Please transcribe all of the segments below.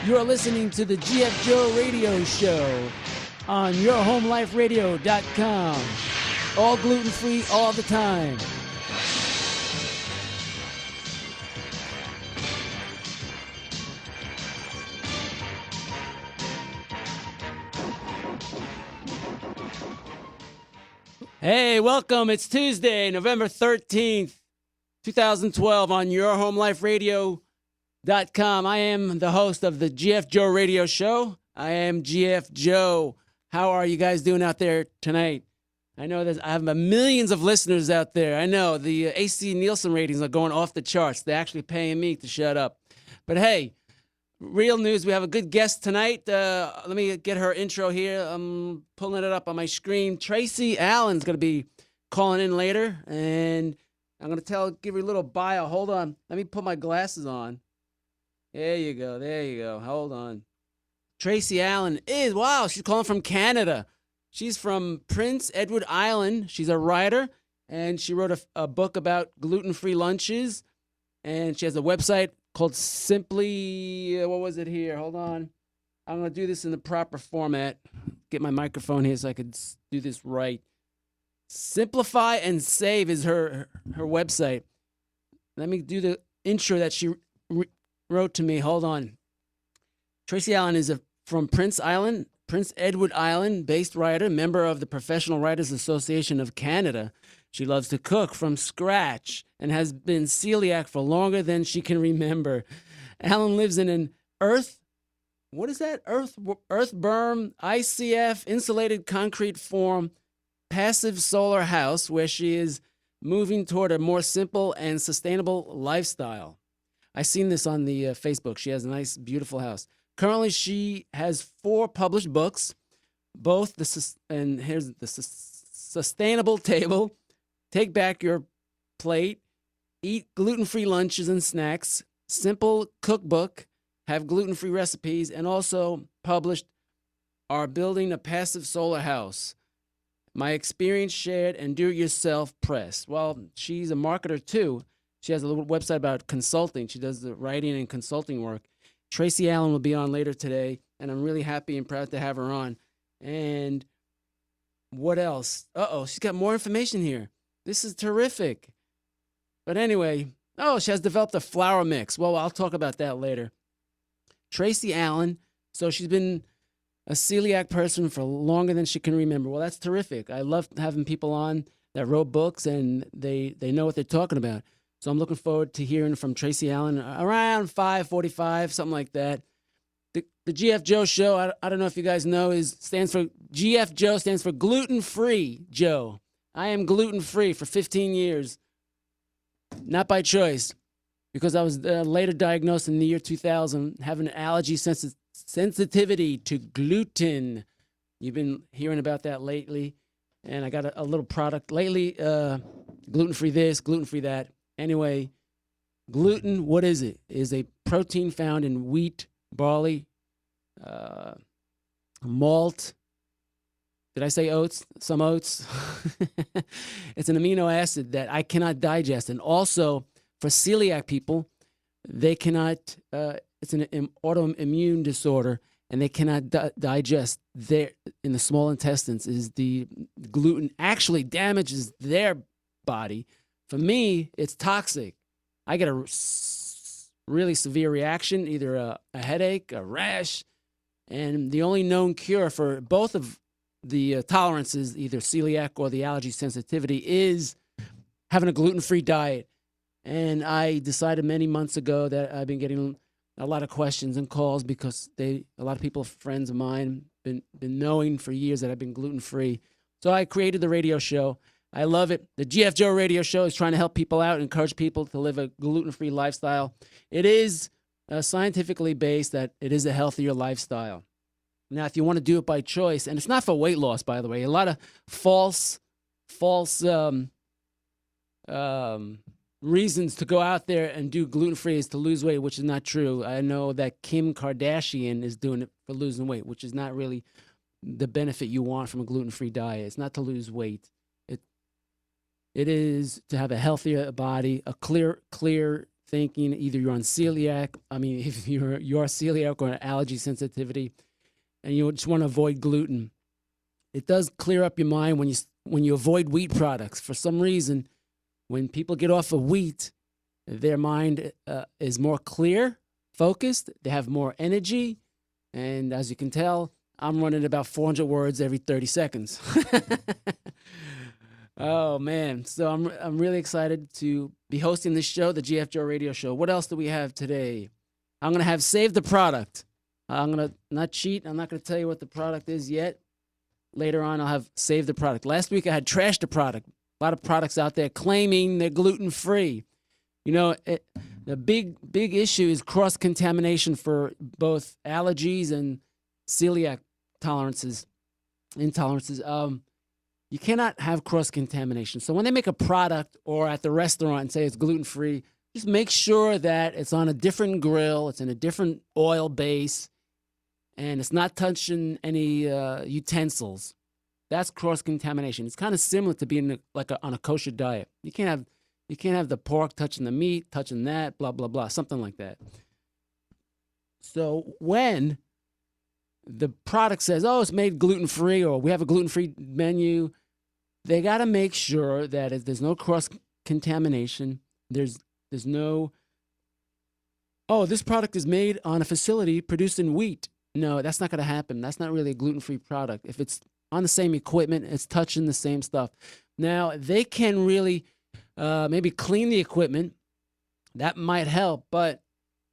You're listening to the GF Joe Radio Show on yourhomeliferadio.com. All gluten-free all the time. Hey, welcome. It's Tuesday, November 13th, 2012 on yourhomeliferadio.com. I am the host of the GF Joe Radio Show. I am GF Joe. How are you guys doing out there tonight? I know that I have millions of listeners out there. I know the AC Nielsen ratings are going off the charts. They're actually paying me to shut up. But hey, real news, we have a good guest tonight. Let me get her intro here. I'm pulling it up on my screen. Tracy Allen's going to be calling in later, and I'm going to give you a little bio. Hold on. Let me put my glasses on. There you go. There you go. Hold on. Tracy Allen she's calling from Canada. She's from Prince Edward Island. She's a writer, and she wrote a book about gluten-free lunches, and she has a website called Simply, what was it here? Hold on. I'm going to do this in the proper format. Get my microphone here so I could do this right. Simplify and Save is her website. Let me do the intro that she wrote to me. Hold on. Tracy Allen is from Prince Edward Island based writer, member of the Professional Writers Association of Canada. She loves to cook from scratch and has been celiac for longer than she can remember. Allen lives in an earthberm, ICF, insulated concrete form, passive solar house where she is moving toward a more simple and sustainable lifestyle. I've seen this on the Facebook. She has a nice, beautiful house. Currently, she has 4 published books, both here's the Sustainable Table, Take Back Your Plate, Eat Gluten-Free Lunches and Snacks, Simple Cookbook, have gluten-free recipes, and also published Are Building a Passive Solar House, My Experience Shared and Do-It-Yourself Press. Well, she's a marketer too. She has a little website about consulting. She does the writing and consulting work. Tracy Allen will be on later today, and I'm really happy and proud to have her on. And what else? She's got more information here. This is terrific. But anyway, she has developed a flour mix. Well, I'll talk about that later. Tracy Allen, so she's been a celiac person for longer than she can remember. Well, that's terrific. I love having people on that wrote books, and they know what they're talking about. So I'm looking forward to hearing from Tracy Allen around 5:45, something like that. The GF Joe Show, I don't know if you guys know, GF Joe stands for Gluten-Free Joe. I am gluten-free for 15 years, not by choice, because I was later diagnosed in the year 2000, having an allergy sensitivity to gluten. You've been hearing about that lately, and I got a little product lately, gluten-free this, gluten-free that. Anyway, gluten, what is it? It is a protein found in wheat, barley, malt. Did I say oats? Some oats. It's an amino acid that I cannot digest. And also, for celiac people, they cannot, it's an autoimmune disorder, and they cannot digest in the small intestines. The gluten actually damages their body. For me, it's toxic. I get a really severe reaction, either a headache, a rash, and the only known cure for both of the tolerances, either celiac or the allergy sensitivity, is having a gluten-free diet. And I decided many months ago that I've been getting a lot of questions and calls because a lot of people, friends of mine, been knowing for years that I've been gluten-free. So I created the radio show. I love it. The GF Joe Radio Show is trying to help people out and encourage people to live a gluten-free lifestyle. It is scientifically based that it is a healthier lifestyle. Now, if you want to do it by choice, and it's not for weight loss, by the way, a lot of false reasons to go out there and do gluten-free is to lose weight, which is not true. I know that Kim Kardashian is doing it for losing weight, which is not really the benefit you want from a gluten-free diet. It's not to lose weight. It is to have a healthier body, a clear thinking either you're on celiac, if you're celiac or an allergy sensitivity, and you just want to avoid gluten, it does clear up your mind when you avoid wheat products. For some reason, when people get off of wheat, their mind is more clear, focused. They have more energy, and as you can tell, I'm running about 400 words every 30 seconds. Oh man! So I'm really excited to be hosting this show, the GF Joe Radio Show. What else do we have today? I'm gonna have Save the Product. I'm gonna not cheat. I'm not gonna tell you what the product is yet. Later on, I'll have Save the Product. Last week I had Trash the Product. A lot of products out there claiming they're gluten free. The big issue is cross contamination for both allergies and celiac intolerances. You cannot have cross-contamination. So when they make a product or at the restaurant and say it's gluten-free, just make sure that it's on a different grill, it's in a different oil base, and it's not touching any utensils. That's cross-contamination. It's kind of similar to being on a kosher diet. You can't have the pork touching the meat, touching that, blah, blah, blah, something like that. So when the product says, oh, it's made gluten-free, or we have a gluten-free menu, they got to make sure that there's no cross-contamination. There's no, oh, this product is made on a facility produced in wheat. No, that's not going to happen. That's not really a gluten-free product. If it's on the same equipment, it's touching the same stuff. Now, they can really maybe clean the equipment. That might help, but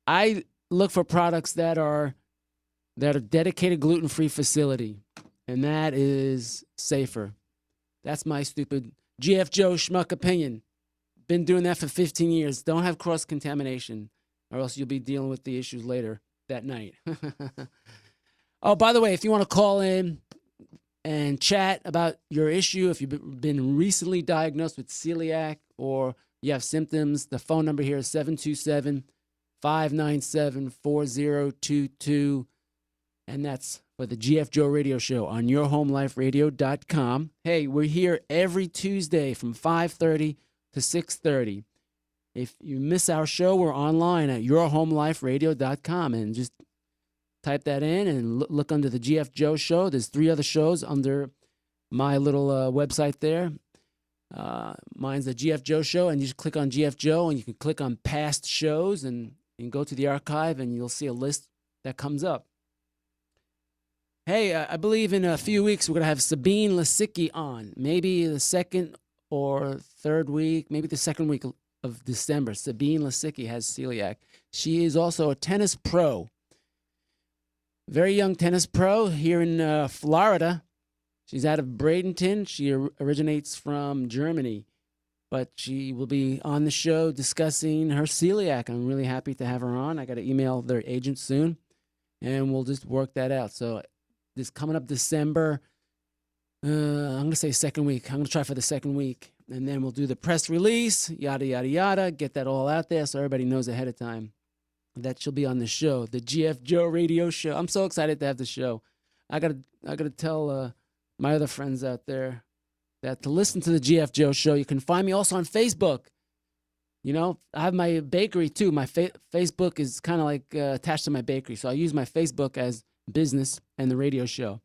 I look for products that are dedicated gluten-free facility, and that is safer. That's my stupid GF Joe schmuck opinion. Been doing that for 15 years. Don't have cross-contamination, or else you'll be dealing with the issues later that night. Oh, by the way, if you want to call in and chat about your issue, if you've been recently diagnosed with celiac or you have symptoms, the phone number here is 727-597-4022. And that's for the GF Joe Radio Show on yourhomeliferadio.com. Hey, we're here every Tuesday from 5:30 to 6:30. If you miss our show, we're online at yourhomeliferadio.com, and just type that in and look under the GF Joe Show. There's 3 other shows under my little website there. Mine's the GF Joe Show, and you just click on GF Joe, and you can click on past shows and go to the archive, and you'll see a list that comes up. Hey, I believe in a few weeks we're going to have Sabine Lisicki on. Maybe the second or third week, maybe the second week of December. Sabine Lisicki has celiac. She is also a tennis pro. Very young tennis pro here in Florida. She's out of Bradenton. She originates from Germany. But she will be on the show discussing her celiac. I'm really happy to have her on. I got to email their agent soon, and we'll just work that out. So this coming up December, I'm going to say second week. I'm going to try for the second week. And then we'll do the press release, yada, yada, yada, get that all out there so everybody knows ahead of time that she'll be on the show, the GF Joe Radio Show. I'm so excited to have the show. I gotta tell my other friends out there that to listen to the GF Joe Show, you can find me also on Facebook. You know, I have my bakery too. My Facebook is kind of like attached to my bakery. So I use my Facebook as business and the radio show.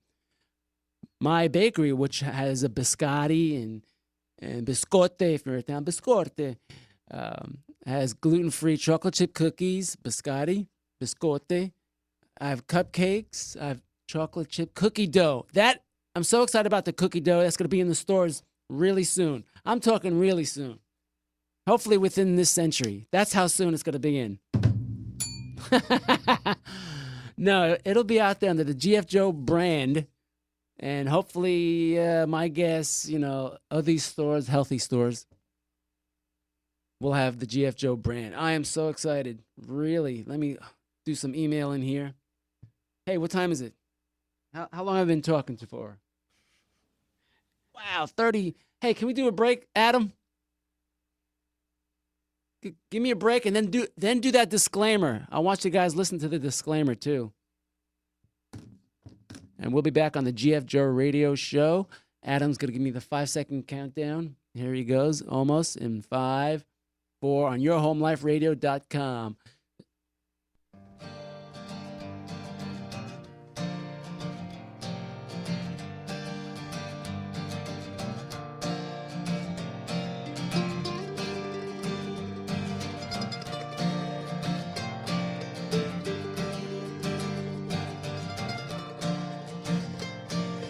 My bakery, which has a biscotti and biscotte, if you're down, biscotte, has gluten-free chocolate chip cookies, biscotti, biscotte. I have cupcakes. I have chocolate chip cookie dough. I'm so excited about the cookie dough. That's going to be in the stores really soon. I'm talking really soon. Hopefully within this century. That's how soon it's going to be in. No, it'll be out there under the GF Joe brand. And hopefully, my guess, of these stores, healthy stores, will have the GF Joe brand. I am so excited. Really. Let me do some emailing here. Hey, what time is it? How long have I been talking to for? Wow, 30. Hey, can we do a break, Adam? Give me a break and then do that disclaimer. I want you guys listen to the disclaimer too. And we'll be back on the GF Joe Radio Show. Adam's going to give me the 5-second countdown. Here he goes, almost in 5, Spoor on yourhomeliferadio.com.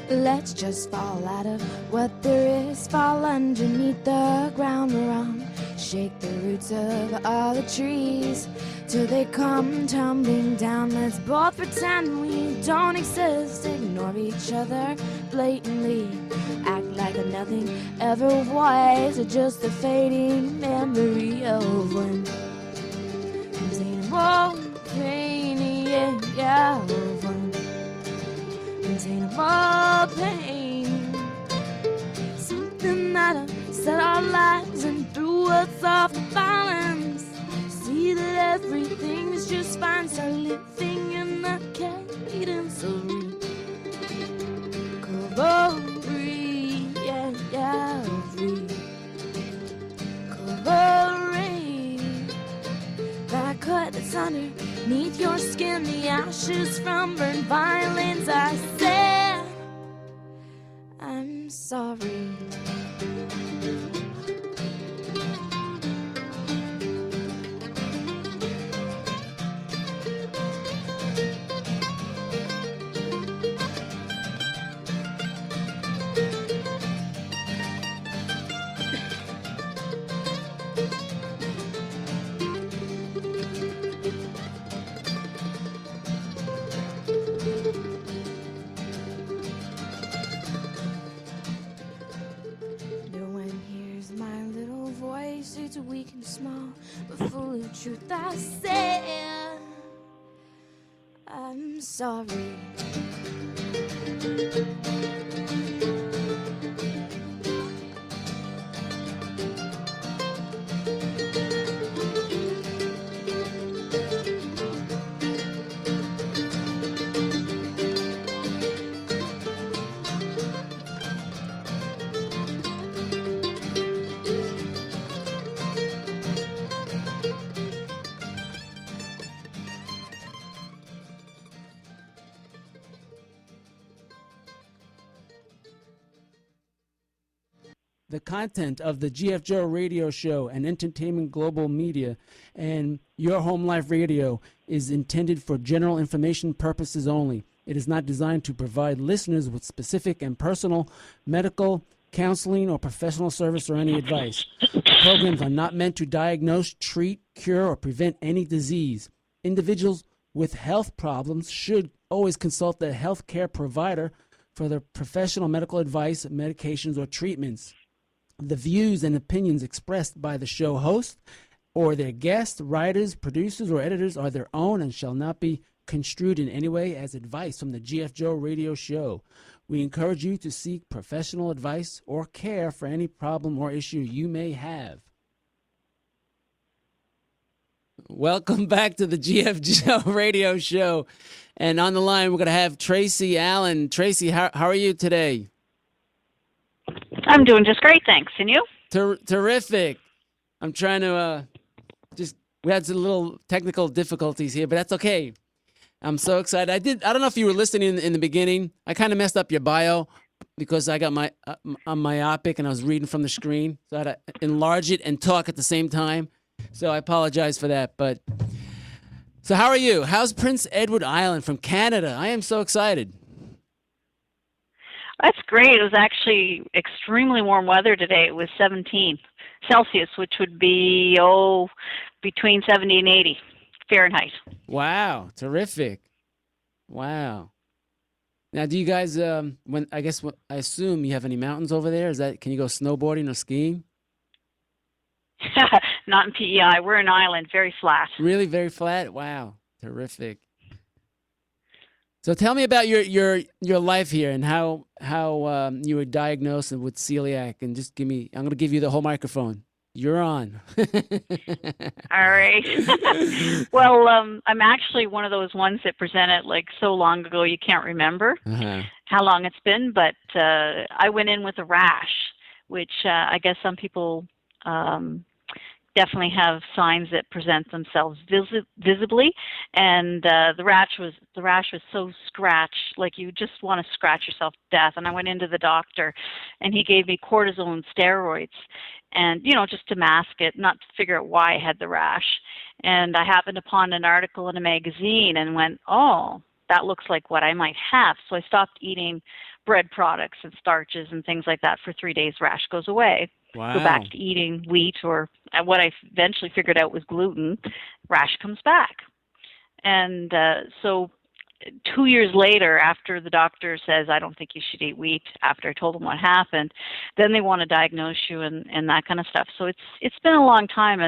Let's just fall out of what there is, fall underneath the ground we're on. Shake the roots of all the trees till they come tumbling down. Let's both pretend we don't exist, ignore each other blatantly, act like nothing ever was, or just a fading memory of when things ain't more pain, yeah, of when things ain't more pain. Something that set our lives and threw us off balance. See that everything's just fine, start living in the cadence of recovery, yeah, recovery. That cut that's underneath your skin, the ashes from burned violence. I said, I'm sorry. It's weak and small, but full of truth. I said, I'm sorry. The content of the GF Joe radio show and Entertainment Global Media and Your Home Life Radio is intended for general information purposes only. It is not designed to provide listeners with specific and personal medical, counseling, or professional service or any advice. The programs are not meant to diagnose, treat, cure, or prevent any disease. Individuals with health problems should always consult their health care provider for their professional medical advice, medications, or treatments. The views and opinions expressed by the show host or their guests, writers, producers, or editors are their own and shall not be construed in any way as advice from the GF Joe radio show. We encourage you to seek professional advice or care for any problem or issue you may have. Welcome back to the GF Joe radio show. And on the line, we're going to have Tracy Allen. Tracy, how are you today? I'm doing just great, thanks. And you? Terrific. I'm trying to we had some little technical difficulties here, but that's okay. I'm so excited. I don't know if you were listening in the beginning. I kind of messed up your bio because I got I'm myopic and I was reading from the screen. So I had to enlarge it and talk at the same time. So I apologize for that. So how are you? How's Prince Edward Island from Canada? I am so excited. That's great. It was actually extremely warm weather today. It was 17 Celsius, which would be, between 70 and 80 Fahrenheit. Wow. Terrific. Wow. Now, do you guys, I assume you have any mountains over there? Can you go snowboarding or skiing? Not in PEI. We're an island, very flat. Really, very flat? Wow. Terrific. So tell me about your life here and how you were diagnosed with celiac, and just I'm going to give you the whole microphone. You're on. All right. Well, I'm actually one of those ones that presented like so long ago you can't remember how long it's been, but I went in with a rash, which I guess some people definitely have signs that present themselves visibly, and the rash was so scratched, like you just want to scratch yourself to death. And I went into the doctor, and he gave me cortisone steroids, and just to mask it, not to figure out why I had the rash. And I happened upon an article in a magazine and went, oh, that looks like what I might have. So I stopped eating bread products and starches and things like that for 3 days. Rash goes away. Wow. Go back to eating wheat, or what I eventually figured out was gluten. Rash comes back. And so 2 years later, after the doctor says, I don't think you should eat wheat, after I told them what happened, then they want to diagnose you and that kind of stuff. So it's been a long time,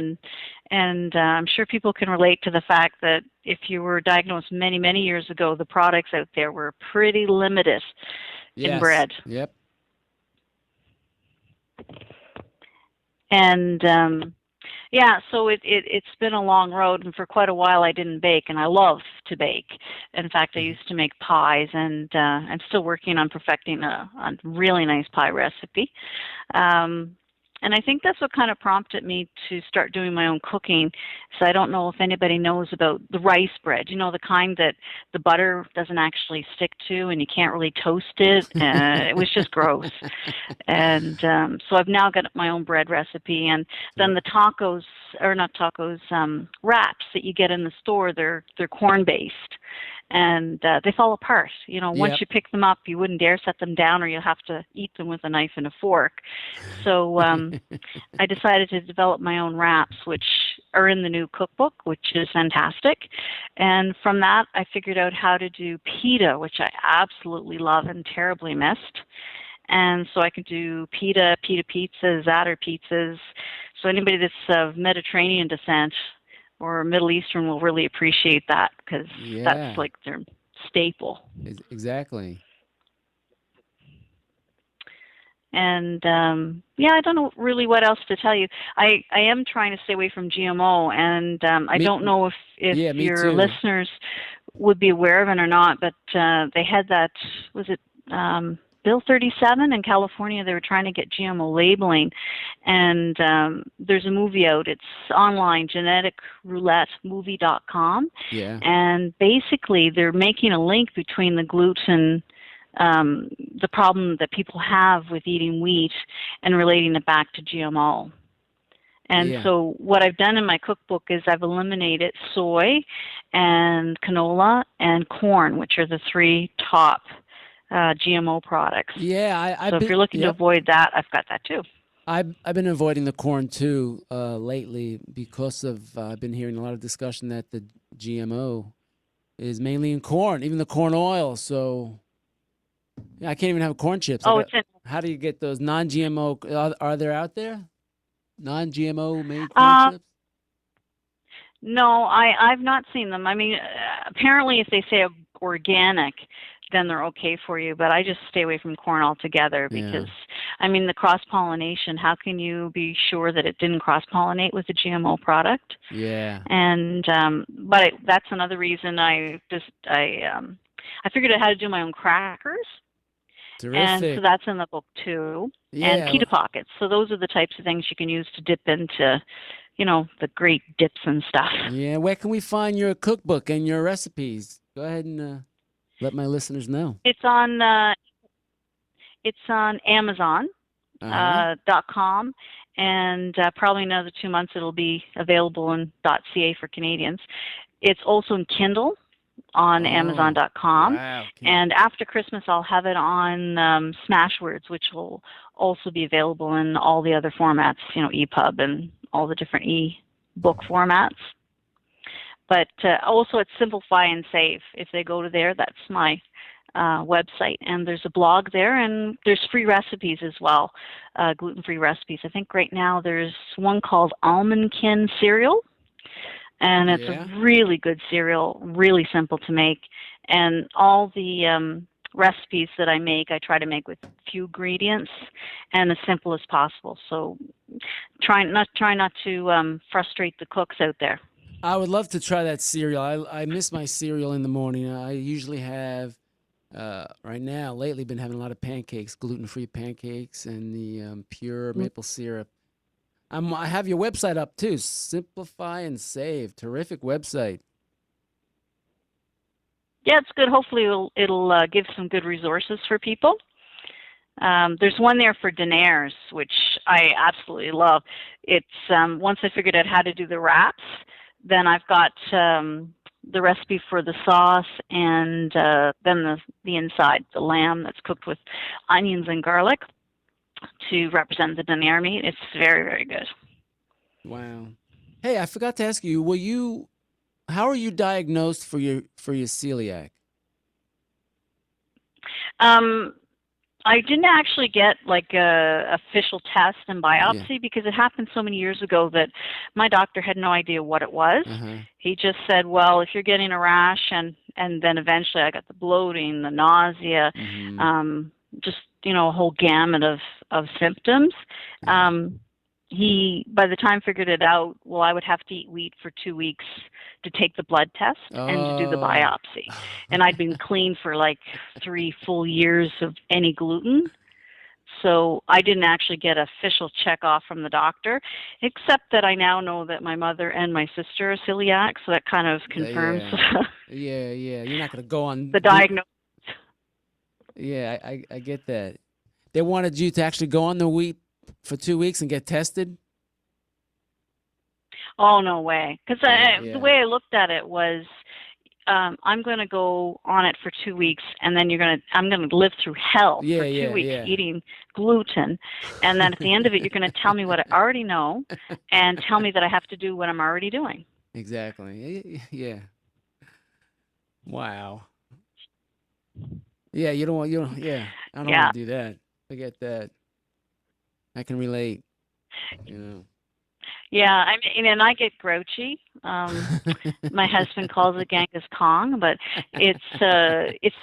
and I'm sure people can relate to the fact that if you were diagnosed many, many years ago, the products out there were pretty limited in bread. Yep. And yeah, so it's been a long road, and for quite a while I didn't bake, and I love to bake. In fact, I used to make pies, and I'm still working on perfecting a really nice pie recipe. And I think that's what kind of prompted me to start doing my own cooking. So I don't know if anybody knows about the rice bread, the kind that the butter doesn't actually stick to and you can't really toast it. It was just gross. And so I've now got my own bread recipe. And then the tacos, or not tacos, wraps that you get in the store, they're corn-based. And they fall apart. Once you pick them up, you wouldn't dare set them down, or you'll have to eat them with a knife and a fork. So I decided to develop my own wraps, which are in the new cookbook, which is fantastic. And from that, I figured out how to do pita, which I absolutely love and terribly missed. And so I could do pita pizzas, zatter pizzas. So anybody that's of Mediterranean descent or Middle Eastern will really appreciate that, because that's like their staple. Exactly. And I don't know really what else to tell you. I am trying to stay away from GMO, and I don't know if your listeners would be aware of it or not, but they had that, was it Bill 37 in California? They were trying to get GMO labeling, and there's a movie out. It's online, geneticroulettemovie.com. Yeah. And basically, they're making a link between the gluten, the problem that people have with eating wheat, and relating it back to GMO. And so what I've done in my cookbook is I've eliminated soy and canola and corn, which are the 3 top GMO products. Yeah, so if you're looking to avoid that, I've got that too. I've been avoiding the corn too lately, because of I've been hearing a lot of discussion that the GMO is mainly in corn, even the corn oil. So I can't even have corn chips. How do you get those non-GMO? Are there out there non-GMO made corn chips? No, I've not seen them. I mean, apparently, if they say organic, then they're okay for you. But I just stay away from corn altogether, because, I mean, the cross-pollination, how can you be sure that it didn't cross-pollinate with a GMO product? Yeah. And, but that's another reason I figured out how to do my own crackers. Terrific. And so that's in the book too. Yeah. And pita pockets. So those are the types of things you can use to dip into, the great dips and stuff. Yeah. Where can we find your cookbook and your recipes? Go ahead and let my listeners know. It's on Amazon.com, and probably another 2 months it'll be available in .ca for Canadians. It's also in Kindle on Amazon.com. Wow. And after Christmas, I'll have it on Smashwords, which will also be available in all the other formats, EPUB and all the different e-book formats. But also it's Simplify and Save. If they go to there, that's my website. And there's a blog there, and there's free recipes as well, gluten-free recipes. I think right now there's one called Almondkin cereal. And it's a really good cereal, really simple to make. And all the recipes that I make, I try to make with few ingredients and as simple as possible. So try not to frustrate the cooks out there. I would love to try that cereal. I miss my cereal in the morning. I usually have, right now, lately been having a lot of pancakes, gluten-free pancakes, and the pure maple syrup. I have your website up too. Simplify and Save. Terrific website. Yeah, it's good. Hopefully, it'll give some good resources for people. There's one there for Daenerys, which I absolutely love. It's once I figured out how to do the wraps, then I've got the recipe for the sauce, and then the inside, the lamb that's cooked with onions and garlic to represent the Daenerys meat. It's very, very good. Wow. Hey, I forgot to ask you. How are you diagnosed for your celiac? I didn't actually get like a official test and biopsy because it happened so many years ago that my doctor had no idea what it was. Uh-huh. He just said, well, if you're getting a rash, and then eventually I got the bloating, the nausea, just, a whole gamut of symptoms. He, by the time, figured it out, well, I would have to eat wheat for 2 weeks to take the blood test and to do the biopsy. And I'd been clean for like 3 full years of any gluten. So I didn't actually get an official check off from the doctor, except that I now know that my mother and my sister are celiac, so that kind of confirms Yeah. You're not going to go on the diagnosis. Yeah, I get that. They wanted you to actually go on the wheat for 2 weeks and get tested? Oh, no way. Because the way I looked at it was, I'm going to go on it for 2 weeks, and then I'm going to live through hell for 2 weeks eating gluten, and then at the end of it, you're going to tell me what I already know, and tell me that I have to do what I'm already doing. Exactly. Yeah. Wow. Yeah, I don't want to do that. Forget that. I can relate. Yeah, I mean, and I get grouchy. My husband calls it Genghis Khan, but it's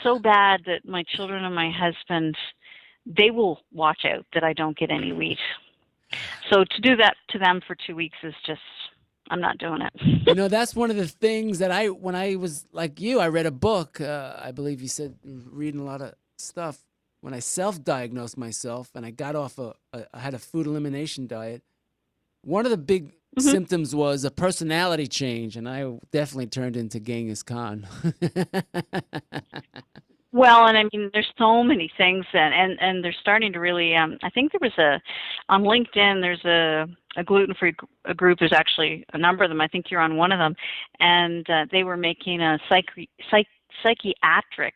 so bad that my children and my husband, they will watch out that I don't get any wheat. So to do that to them for 2 weeks is just, I'm not doing it. That's one of the things that when I was like you, I read a book. I believe you said reading a lot of stuff. When I self-diagnosed myself and I got off I had a food elimination diet, one of the big symptoms was a personality change, and I definitely turned into Genghis Khan. Well, and I mean, there's so many things and they're starting to really, I think there was on LinkedIn, there's a gluten-free group. There's actually a number of them. I think you're on one of them. And they were making a psychiatric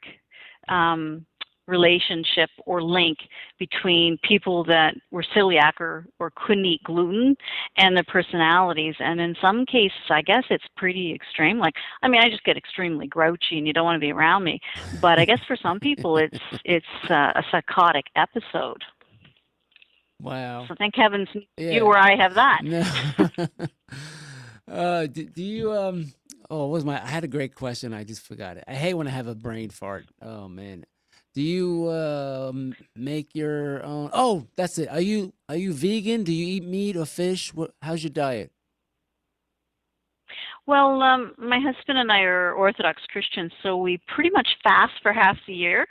relationship or link between people that were celiac or couldn't eat gluten and their personalities. And in some cases, I guess it's pretty extreme. Like, I mean, I just get extremely grouchy and you don't want to be around me. But I guess for some people, it's a psychotic episode. Wow. So thank heavens you or I have that. No. Do you, I had a great question. I just forgot it. I hate when I have a brain fart. Oh, man. Do you make your own? Oh, that's it. Are you vegan? Do you eat meat or fish? How's your diet? Well, my husband and I are Orthodox Christians, so we pretty much fast for half the year.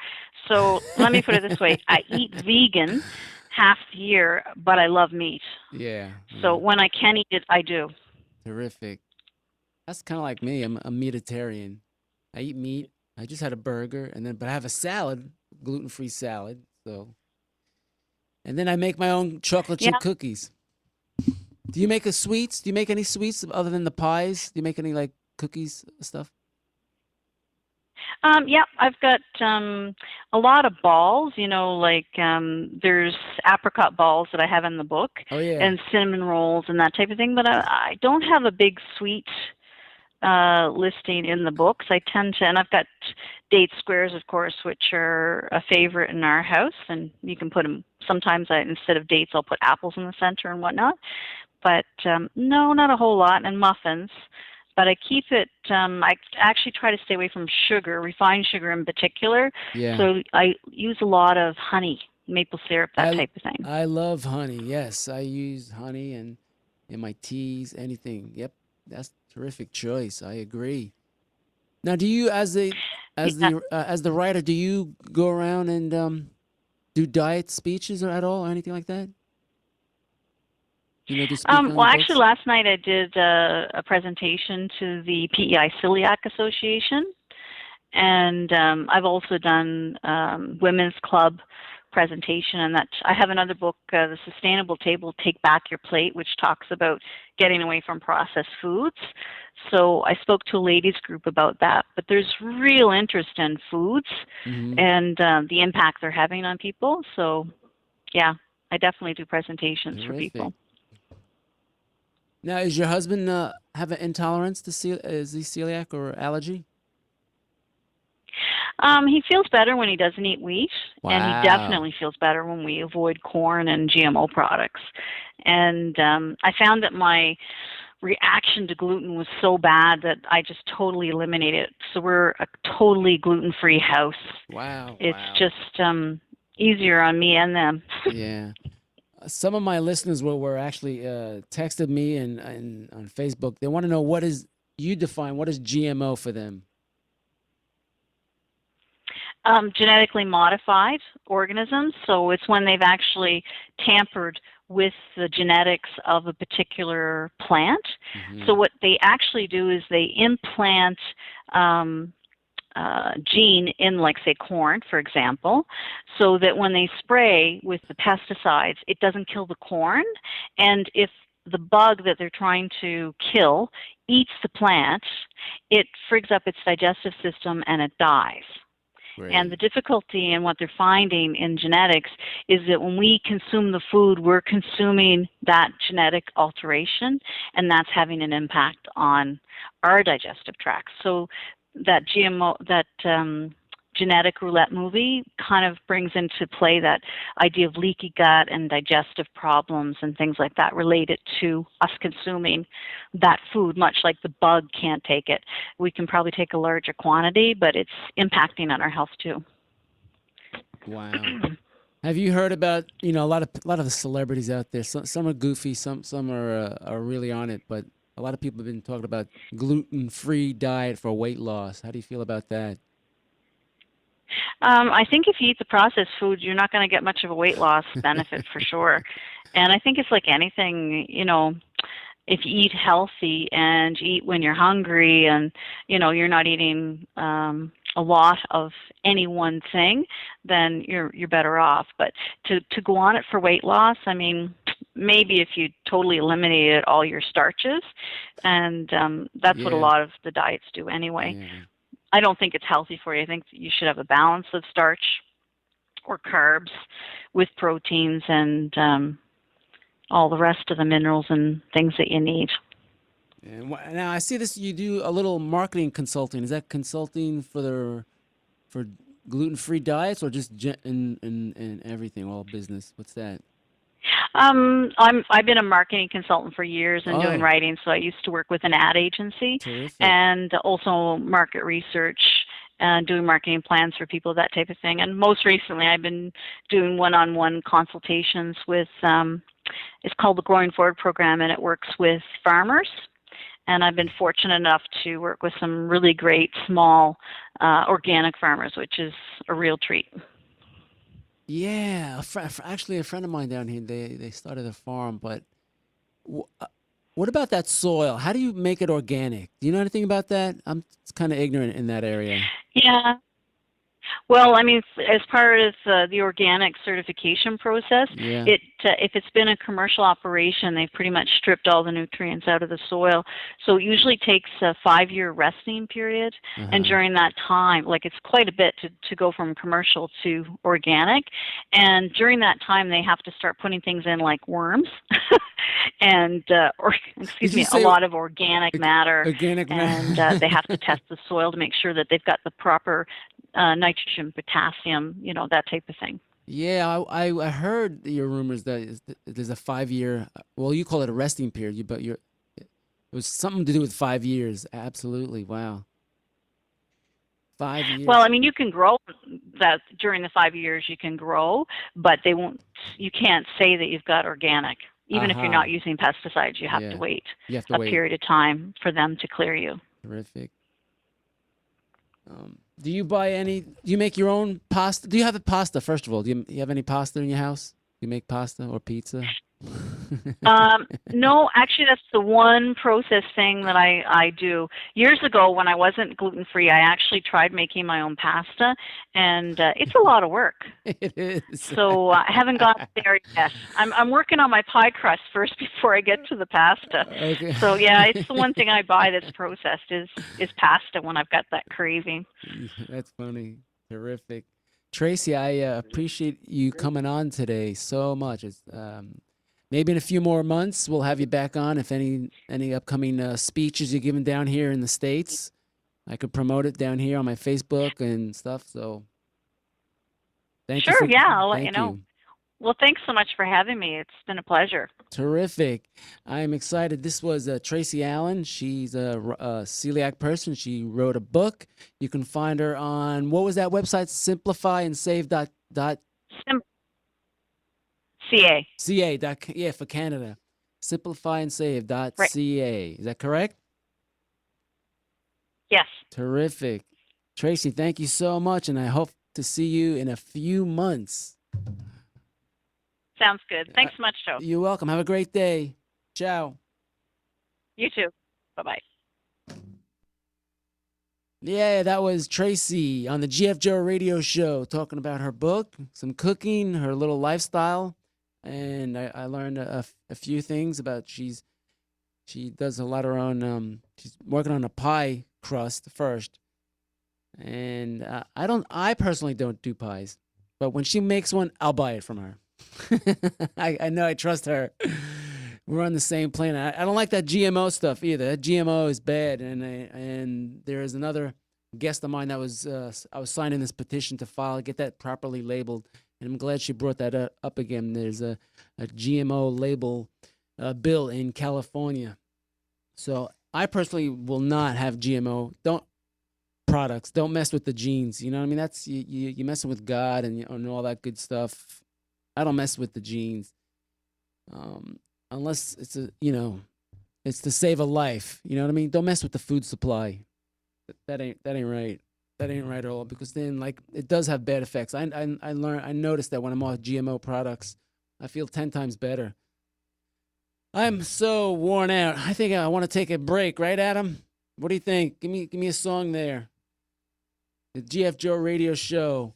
So let me put it this way. I eat vegan half the year, but I love meat. Yeah. So when I can eat it, I do. Terrific. That's kind of like me. I'm a meatitarian. I eat meat. I just had a burger, but I have a salad, gluten-free salad. So, and then I make my own chocolate chip cookies. Do you make sweets? Do you make any sweets other than the pies? Do you make any like cookies stuff? Yeah, I've got a lot of balls. There's apricot balls that I have in the book, and cinnamon rolls and that type of thing. But I don't have a big sweet listing in the books. I tend to, and I've got date squares, of course, which are a favorite in our house, and you can put them, sometimes instead of dates, I'll put apples in the center and whatnot, but no, not a whole lot, and muffins, but I keep it, I actually try to stay away from sugar, refined sugar in particular, so I use a lot of honey, maple syrup, that type of thing. I love honey, yes, I use honey in my teas, anything, yep. That's a terrific choice. I agree. Now, do you, as the writer, do you go around and do diet speeches at all or anything like that? Do you speak on Well, the actually, books? last night I did a presentation to the PEI Celiac Association, and I've also done women's club presentation, and that I have another book, The Sustainable Table, Take Back Your Plate, which talks about getting away from processed foods. So I spoke to a ladies group about that, but there's real interest in foods Mm-hmm. and the impact they're having on people. So yeah, I definitely do presentations for Terrific. people. Now, is your husband have an intolerance to is he celiac or allergy? He feels better when he doesn't eat wheat, and he Wow. definitely feels better when we avoid corn and GMO products. And I found that my reaction to gluten was so bad that I just totally eliminated it. So we're a totally gluten-free house. Wow. It's Wow. just easier on me and them. Yeah. Some of my listeners were actually texted me and on Facebook. They want to know what is GMO for them? Genetically modified organisms. So it's when they've actually tampered with the genetics of a particular plant. Mm-hmm. So what they actually do is they implant gene in, like, say, corn, for example, so that when they spray with the pesticides, it doesn't kill the corn. And if the bug that they're trying to kill eats the plant, it frigs up its digestive system and it dies. And the Great. difficulty in what they're finding in genetics is that when we consume the food, we're consuming that genetic alteration, and that's having an impact on our digestive tract. So that GMO, that genetic roulette movie kind of brings into play that idea of leaky gut and digestive problems and things like that related to us consuming that food, much like the bug can't take it. We can probably take a larger quantity, but it's impacting on our health too. Wow. Have you heard about, a lot of the celebrities out there? Some are goofy, some are really on it, but a lot of people have been talking about gluten-free diet for weight loss. How do you feel about that? I think if you eat the processed food, you're not going to get much of a weight loss benefit for sure. And I think it's like anything, if you eat healthy and you eat when you're hungry and you're not eating a lot of any one thing, then you're better off. But to go on it for weight loss, I mean, maybe if you totally eliminated all your starches, and that's what a Yeah, lot of the diets do anyway. yeah, I don't think it's healthy for you. I think you should have a balance of starch or carbs with proteins and all the rest of the minerals and things that you need. and now I see this. You do a little marketing consulting. Is that consulting for gluten-free diets or just in everything, all business? What's that? I've been a marketing consultant for years and doing Oh, writing. So I used to work with an ad agency terrific. and also market research and doing marketing plans for people, that type of thing. And most recently, I've been doing one-on-one consultations with. It's called the Growing Forward program, and it works with farmers. And I've been fortunate enough to work with some really great small organic farmers, which is a real treat. Yeah, actually, a friend of mine down here, they started a farm, but wh- uh, what about that soil? How do you make it organic? Do you know anything about that? I'm kind of ignorant in that area. Yeah, well, I mean, as part of the organic certification process, Yeah. if it's been a commercial operation, they've pretty much stripped all the nutrients out of the soil. So it usually takes a 5-year resting period, and Uh-huh. during that time, like, it's quite a bit to go from commercial to organic, and during that time, they have to start putting things in like worms, and or Did excuse you me, a say lot of organic matter, organic and they have to test the soil to make sure that they've got the proper nitrogen, potassium, that type of thing. Yeah, I heard your rumors that there's a 5 year. Well, you call it a resting period, but it was something to do with 5 years. Absolutely. Wow. five Well, I years. mean, you can grow that during the 5 years. You can grow, but they won't. You can't say that you've got organic. Even if you're not Aha. using pesticides, you have to Yeah. wait You have to a wait. period of time for them to clear you. Terrific. Do you buy any? Do you make your own pasta? Do you have a pasta? First of all, do you have any pasta in your house? Do you make pasta or pizza? No, actually, that's the one process thing that I do. Years ago, when I wasn't gluten free, I actually tried making my own pasta, and it's a lot of work. It is. So I haven't got there yet. I'm working on my pie crust first before I get to the pasta. Okay. So yeah, it's the one thing I buy that's processed is pasta when I've got that craving. That's funny. Terrific. Tracy, I appreciate you coming on today so much. It's maybe in a few more months we'll have you back on if any upcoming speeches you're giving down here in the States. I could promote it down here on my Facebook and stuff. So thank you Sure, for yeah, I'll let you thank know. you. Well, thanks so much for having me. It's been a pleasure. Terrific. I'm excited. This was Tracy Allen. She's a celiac person. She wrote a book. You can find her on, what was that website? Sim- CA. CA. Yeah, for Canada. Right. Simplifyandsave.ca. Is that correct? Yes. Terrific. Tracy, thank you so much, and I hope to see you in a few months. Sounds good. Thanks so much, Joe. You're welcome. Have a great day. Ciao. You too. Bye-bye. Yeah, that was Tracy on the GF Joe radio show talking about her book, some cooking, her little lifestyle. And I learned a few things about she does a lot of her own, she's working on a pie crust first. And I personally don't do pies, but when she makes one, I'll buy it from her. I know I trust her. We're on the same plane. I don't like that GMO stuff either. That GMO is bad. And there is another guest of mine that was I was signing this petition to get that properly labeled. And I'm glad she brought that up again. There's a GMO label bill in California. So I personally will not have GMO. Products. Don't mess with the genes. You know what I mean? That's you messing with God and all that good stuff. I don't mess with the genes. Unless it's it's to save a life. You know what I mean? Don't mess with the food supply. That ain't right. That ain't right at all, because then like it does have bad effects. I noticed that when I'm off GMO products, I feel 10 times better. I'm so worn out. I think I want to take a break, right, Adam? What do you think? Give me a song there. The GF Joe radio show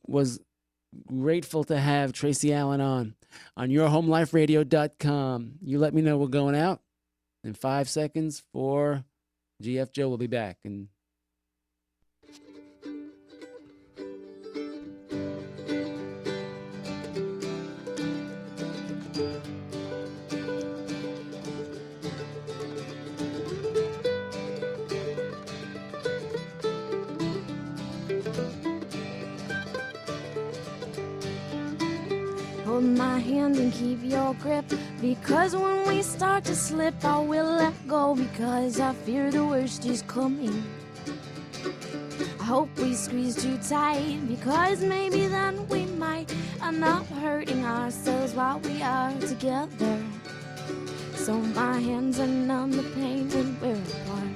was grateful to have Tracy Allen on yourhomeliferadio.com. You let me know we're going out in 5 seconds. For GF Joe will be back. And Hold my hand and keep your grip, because when we start to slip, I will let go, because I fear the worst is coming. I hope we squeeze too tight, because maybe then we might end up hurting ourselves while we are together. So my hands are numb the pain when we're apart.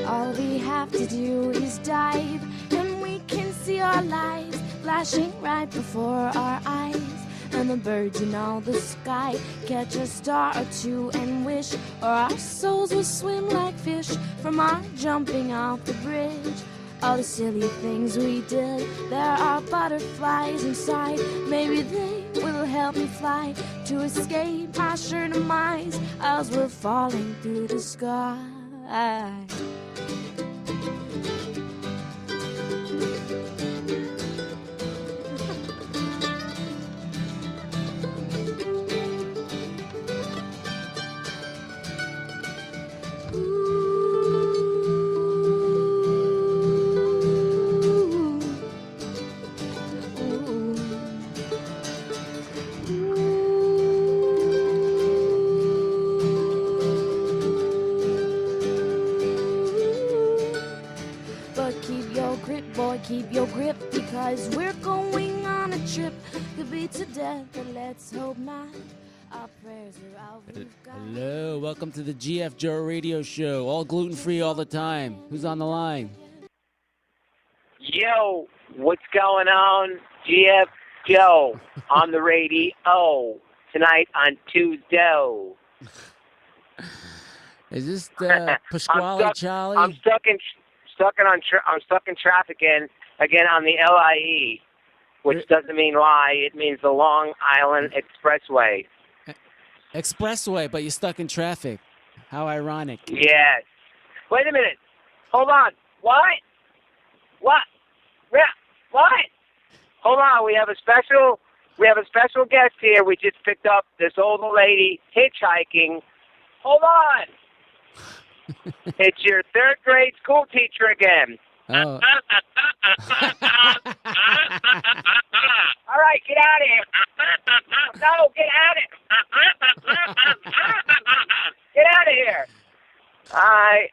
All we have to do is dive, and we can see our lives flashing right before our eyes. And the birds in all the sky catch a star or two and wish, or our souls will swim like fish from our jumping off the bridge. All the silly things we did, there are butterflies inside. Maybe they will help me fly to escape our sure demise as we're falling through the sky. beat to death, but let's hope not. Our prayers are all we've got. Hello, welcome to the GF Joe Radio Show. All gluten-free all the time. Who's on the line? Yo, what's going on? GF Joe on the radio tonight on Tuesday. Is this Pasquale Charlie? I'm stuck in traffic again on the LIE, which doesn't mean lie. It means the Long Island Expressway. Expressway, but you're stuck in traffic. How ironic. Yes. Wait a minute. Hold on. What? Yeah. What? Hold on. We have a special guest here. We just picked up this older lady hitchhiking. Hold on. It's your third grade school teacher again. Oh. All right, get out of here. No, get out of here. All right.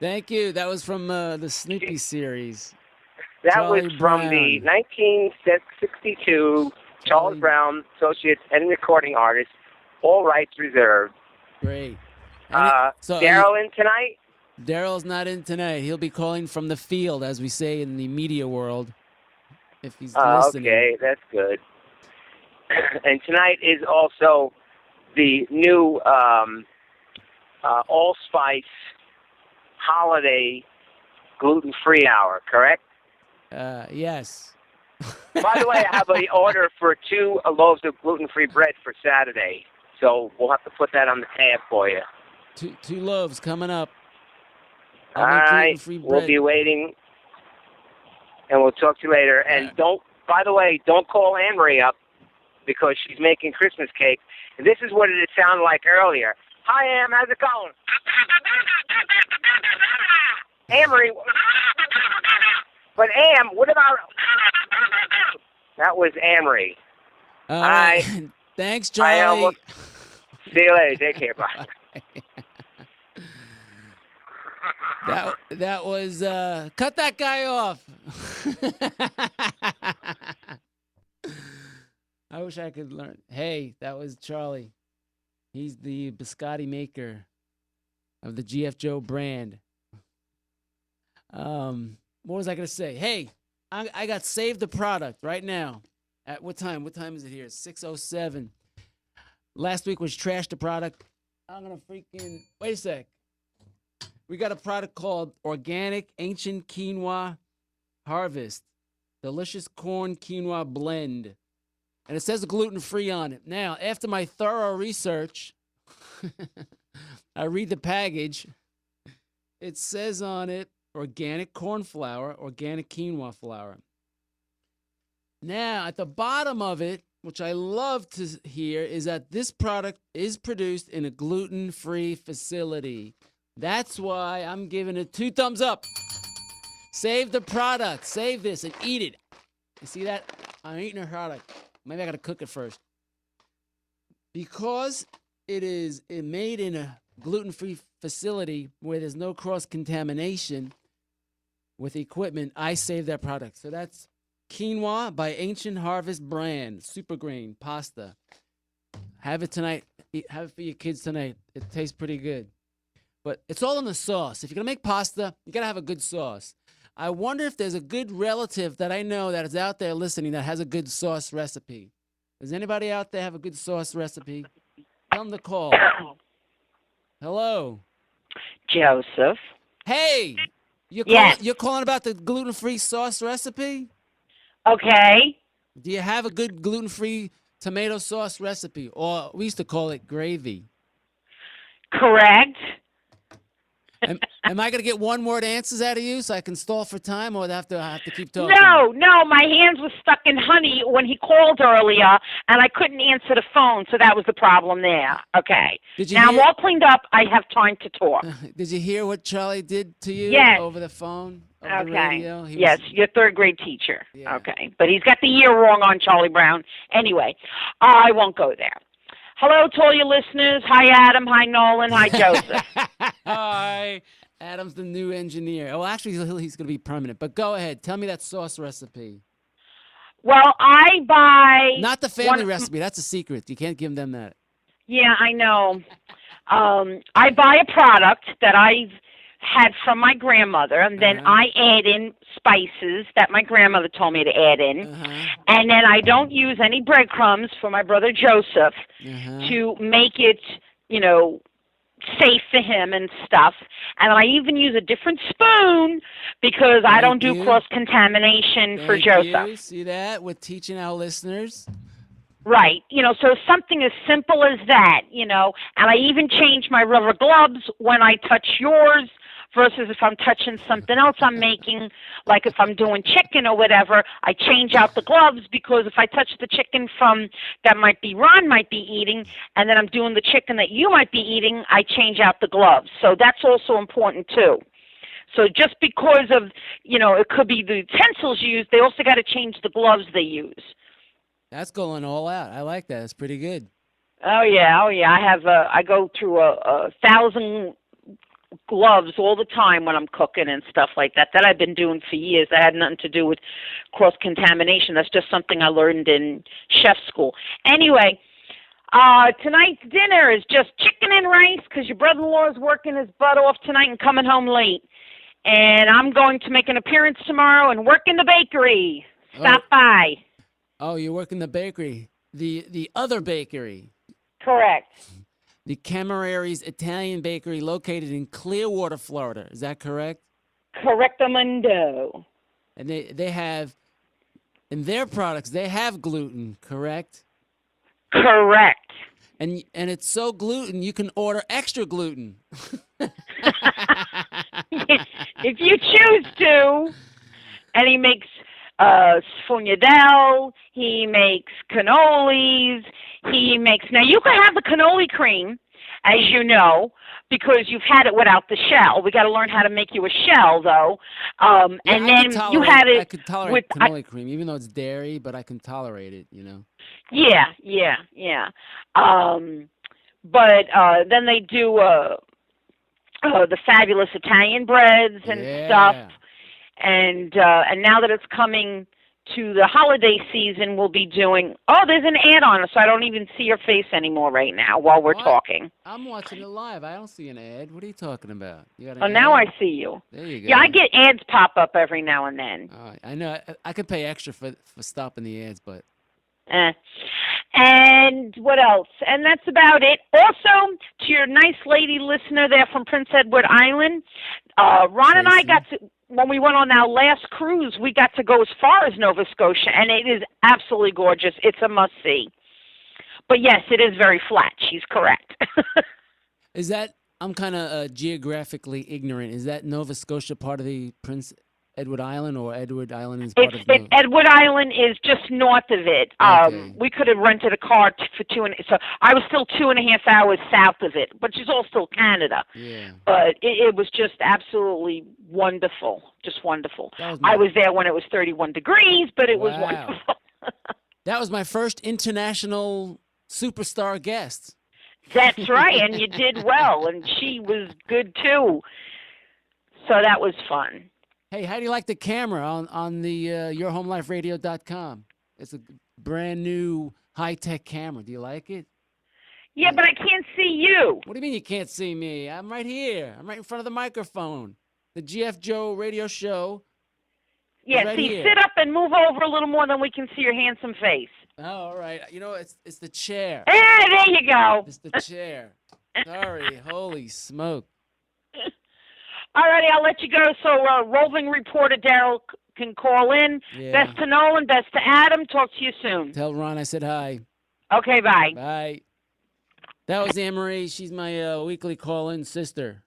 Thank you. That was from the Snoopy series. That Charlie was from Brown. the 1962 Charles Brown Associates and Recording Artist, all rights reserved. Great. So Daryl in tonight? Daryl's not in tonight. He'll be calling from the field, as we say in the media world, if he's listening. Okay, that's good. And tonight is also the new Allspice holiday gluten-free hour, correct? Yes. By the way, I have an order for 2 loaves of gluten-free bread for Saturday, so we'll have to put that on the tab for you. Two loaves coming up. All right, gluten-free we'll bread. be waiting, and we'll talk to you later. And by the way, don't call Anne-Marie up because she's making Christmas cake. And this is what it sounded like earlier. Hi, Am, how's it going? Anne-Marie, but Am, what about... That was Anne-Marie. All right. Thanks, Charlie. See you later. Take care. Bye. That was cut that guy off. I wish I could learn. Hey, that was Charlie. He's the biscotti maker of the GF Joe brand. What was I gonna say? Hey, I got Save the Product right now. At what time? What time is it here? 6:07. Last week was Trash the Product. I'm gonna freaking wait a sec. We got a product called Organic Ancient Quinoa Harvest. Delicious corn quinoa blend. And it says gluten-free on it. Now, after my thorough research, I read the package. It says on it, organic corn flour, organic quinoa flour. Now, at the bottom of it, which I love to hear, is that this product is produced in a gluten-free facility. That's why I'm giving it 2 thumbs up. Save the product. Save this and eat it. You see that? I'm eating a product. Maybe I got to cook it first. Because it is made in a gluten-free facility where there's no cross-contamination with equipment, I save that product. So that's Quinoa by Ancient Harvest brand, super grain pasta. Have it tonight. Have it for your kids tonight. It tastes pretty good. But it's all in the sauce. If you're going to make pasta, you got to have a good sauce. I wonder if there's a good relative that I know that is out there listening that has a good sauce recipe. Does anybody out there have a good sauce recipe? Tell them to call. Hello. Joseph. Hey, you're calling about the gluten-free sauce recipe? Okay. Do you have a good gluten-free tomato sauce recipe? Or we used to call it gravy. Correct. Am I going to get one-word answers out of you so I can stall for time, or I have to keep talking? No, my hands were stuck in honey when he called earlier, and I couldn't answer the phone, so that was the problem there. Okay. Now I'm all cleaned up. I have time to talk. Did you hear what Charlie did to you over the phone, over the radio? Yes, your third grade teacher. Yeah. Okay. But he's got the year wrong on Charlie Brown. Anyway, I won't go there. Hello to all your listeners. Hi, Adam. Hi, Nolan. Hi, Joseph. Hi. Adam's the new engineer. Oh, actually, he's going to be permanent. But go ahead. Tell me that sauce recipe. Well, I buy Not the family recipe. That's a secret. You can't give them that. Yeah, I know. I buy a product that I've had from my grandmother, and then I add in spices that my grandmother told me to add in, and then I don't use any breadcrumbs for my brother Joseph to make it, safe for him and stuff. And I even use a different spoon because I don't do cross-contamination for Joseph. You see that? We're teaching our listeners. Right. So something as simple as that, and I even change my rubber gloves when I touch yours versus if I'm touching something else I'm making, like if I'm doing chicken or whatever, I change out the gloves because if I touch the chicken from that Ron might be eating, and then I'm doing the chicken that you might be eating, I change out the gloves. So that's also important too. So just because of, it could be the utensils used, they also got to change the gloves they use. That's going all out. I like that. That's pretty good. Oh yeah. I go through 1,000 gloves all the time when I'm cooking and stuff like that. That I've been doing for years. That had nothing to do with cross-contamination. That's just something I learned in chef school. Anyway, tonight's dinner is just chicken and rice because your brother-in-law is working his butt off tonight and coming home late. And I'm going to make an appearance tomorrow and work in the bakery. Stop by. Oh, you work in the bakery. The other bakery. Correct. The Camararies Italian Bakery located in Clearwater, Florida. Is that correct? Correctamundo. And they have, in their products, they have gluten, correct? Correct. And it's so gluten, you can order extra gluten. If you choose to. And he makes sfogliatelle, he makes cannolis, now you can have the cannoli cream, as you know, because you've had it without the shell. We got to learn how to make you a shell, though. And then you had it. I could tolerate cannoli cream, even though it's dairy, but I can tolerate it, Yeah. But then they do the fabulous Italian breads and stuff. And now that it's coming to the holiday season, we'll be doing. Oh, there's an ad on it, so I don't even see your face anymore right now while we're talking. I'm watching it live. I don't see an ad. What are you talking about? Now I see you. There you go. Yeah, I get ads pop up every now and then. I know. I could pay extra for stopping the ads, but. And what else? And that's about it. Also, to your nice lady listener there from Prince Edward Island, Ron and I got to. When we went on our last cruise, we got to go as far as Nova Scotia, and it is absolutely gorgeous. It's a must-see. But, yes, it is very flat. She's correct. Is that, I'm kind of geographically ignorant, is that Nova Scotia part of the Prince Edward Island, or Edward Island is part of Nova? Edward Island is just north of it. Okay. We could have rented a car for so I was still 2.5 hours south of it, but she's all still Canada. Yeah. But it was just absolutely wonderful, just wonderful. I was there when it was 31 degrees, but it was wonderful. That was my first international superstar guest. That's right, and you did well, and she was good too. So that was fun. Hey, how do you like the camera on the yourhomeliferadio.com? It's a brand new high-tech camera. Do you like it? Yeah, but I can't see you. What do you mean you can't see me? I'm right here. I'm right in front of the microphone. The GF Joe radio show. Yeah, right see, here. sit up and move over a little more than we can see your handsome face. Oh, all right. It's the chair. There you go. It's the chair. Sorry. Holy smoke. All righty, I'll let you go so roving reporter Daryl can call in. Yeah. Best to Nolan, best to Adam. Talk to you soon. Tell Ron I said hi. Okay, bye. Bye. That was Anne-Marie. She's my weekly call-in sister.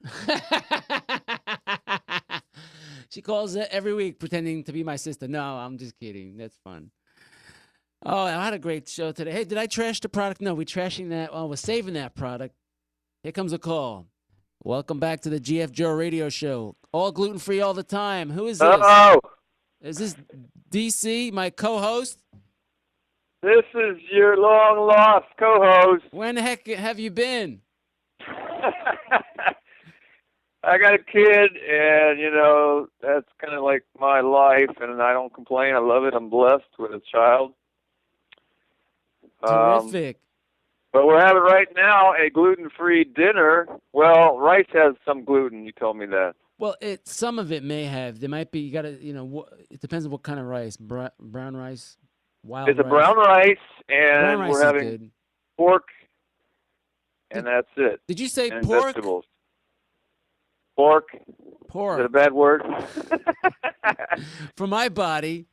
She calls every week pretending to be my sister. No, I'm just kidding. That's fun. Oh, I had a great show today. Hey, did I trash the product? No, we're trashing that. Oh, we're saving that product. Here comes a call. Welcome back to the GF Joe radio show. All gluten-free all the time. Who is this? Uh-oh. Is this DC, my co-host? This is your long-lost co-host. When the heck have you been? I got a kid, and that's kind of like my life, and I don't complain. I love it. I'm blessed with a child. Terrific. But we're having right now a gluten-free dinner. Well, rice has some gluten. You told me that. Well, some of it may have. There might be. You gotta. It depends on what kind of rice. Brown rice, wild It's a rice. brown rice, Brown and rice we're is having good. pork, and that's it. Did you say And pork? vegetables. Pork. Is it a Pork. bad word? For my body,